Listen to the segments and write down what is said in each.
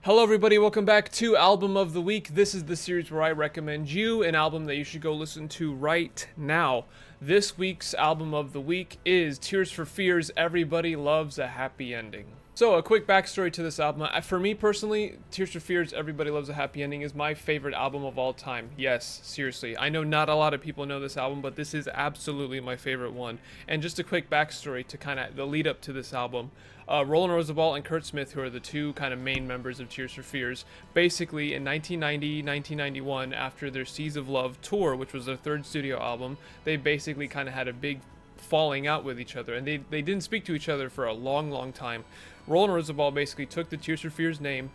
Hello everybody, welcome back to Album of the Week. This is the series where I recommend you an album that you should go listen to right now. This week's Album of the Week is Tears for Fears' Everybody Loves a Happy Ending. So, a quick backstory to this album. For me personally, Tears for Fears' Everybody Loves a Happy Ending is my favorite album of all time. Yes, seriously. I know not a lot of people know this album, but this is absolutely my favorite one. And just a quick backstory to kind of the lead up to this album. Roland Roosevelt and Kurt Smith, who are the two kind of main members of Tears for Fears, basically in 1990, 1991, after their Seas of Love tour, which was their third studio album, they basically kind of had a big falling out with each other, and they didn't speak to each other for a long time. Roland Roosevelt basically took the Tears for Fears name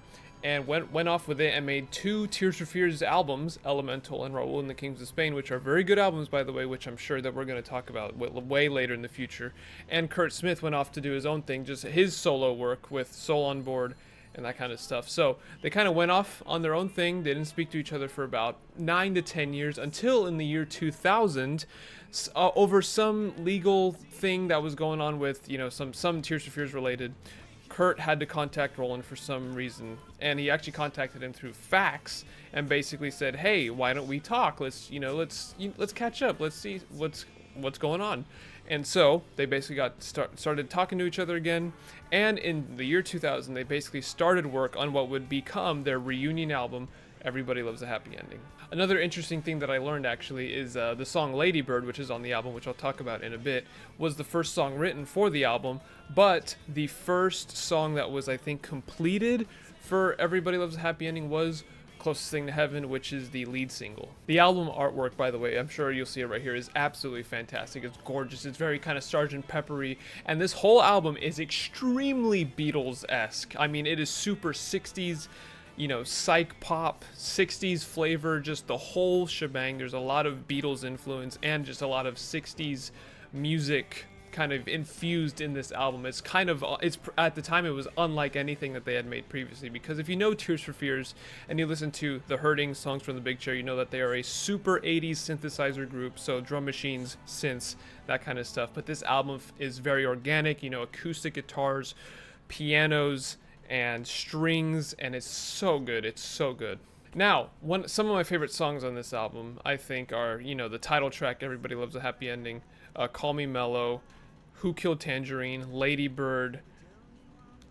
and went off with it and made two Tears for Fears albums, Elemental and Raoul and the Kings of Spain, which are very good albums, by the way, which I'm sure that we're going to talk about way later in the future. And Kurt Smith went off to do his own thing, just his solo work with Soul on Board and that kind of stuff. So they kind of went off on their own thing. They didn't speak to each other for about 9 to 10 years until in the year 2000, over some legal thing that was going on with, some Tears for Fears related. Kurt had to contact Roland for some reason, and he actually contacted him through fax and basically said, "Hey, why don't we talk? Let's catch up. Let's see what's going on." And so they basically started talking to each other again, and in the year 2000, they basically started work on what would become their reunion album, Everybody Loves a Happy Ending. Another interesting thing that I learned actually is the song Lady Bird, which is on the album, which I'll talk about in a bit, was the first song written for the album, but the first song that was, I think, completed for Everybody Loves a Happy Ending was Closest Thing to Heaven, which is the lead single. The album artwork, by the way, I'm sure you'll see it right here, is absolutely fantastic. It's gorgeous. It's very kind of Sgt. Peppery, and this whole album is extremely Beatles-esque. I mean, it is super 60s, psych pop, 60s flavor, just the whole shebang. There's a lot of Beatles influence and just a lot of 60s music kind of infused in this album. It's at the time it was unlike anything that they had made previously, because if you know Tears for Fears and you listen to The Hurting, Songs from the Big Chair, you know that they are a super 80s synthesizer group, so drum machines, synths, that kind of stuff. But this album is very organic, acoustic guitars, pianos, and strings, and it's so good. It's so good. Now, some of my favorite songs on this album, I think, are the title track, Everybody Loves a Happy Ending, Call Me Mellow, Who Killed Tangerine, Lady Bird,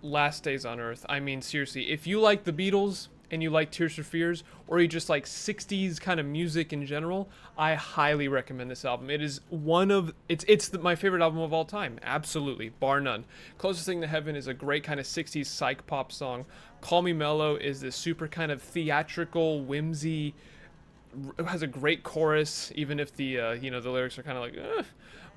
Last Days on Earth. I mean, seriously, if you like the Beatles and you like Tears for Fears, or you just like 60s kind of music in general, I highly recommend this album. It is my favorite album of all time, absolutely, bar none. Closest Thing to Heaven is a great kind of 60s psych pop song. Call Me Mellow is this super kind of theatrical, whimsy, it has a great chorus, even if the lyrics are kind of like, ugh.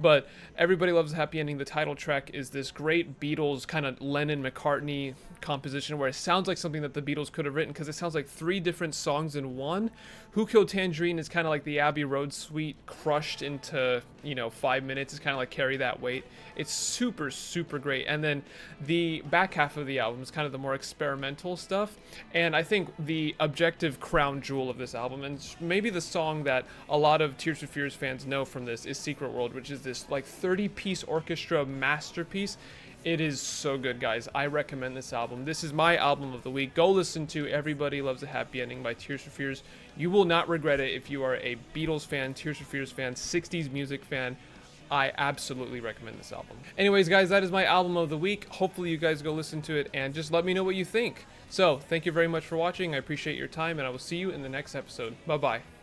But Everybody Loves a Happy Ending, the title track, is this great Beatles kind of Lennon-McCartney composition where it sounds like something that the Beatles could have written, because it sounds like 3 different songs in one. Who Killed Tangerine is kind of like the Abbey Road suite crushed into 5 minutes. It's kind of like Carry That Weight. It's super great. And then the back half of the album is kind of the more experimental stuff, and I think the objective crown jewel of this album, and maybe the song that a lot of Tears for Fears fans know from this, is Secret World, which is this like 30-piece orchestra masterpiece. It is so good, guys. I recommend this album. This is my album of the week. Go listen to Everybody Loves a Happy Ending by Tears for Fears. You will not regret it if you are a Beatles fan, Tears for Fears fan, 60s music fan. I absolutely recommend this album. Anyways, guys, that is my album of the week. Hopefully you guys go listen to it and just let me know what you think. So, thank you very much for watching. I appreciate your time, and I will see you in the next episode. Bye-bye.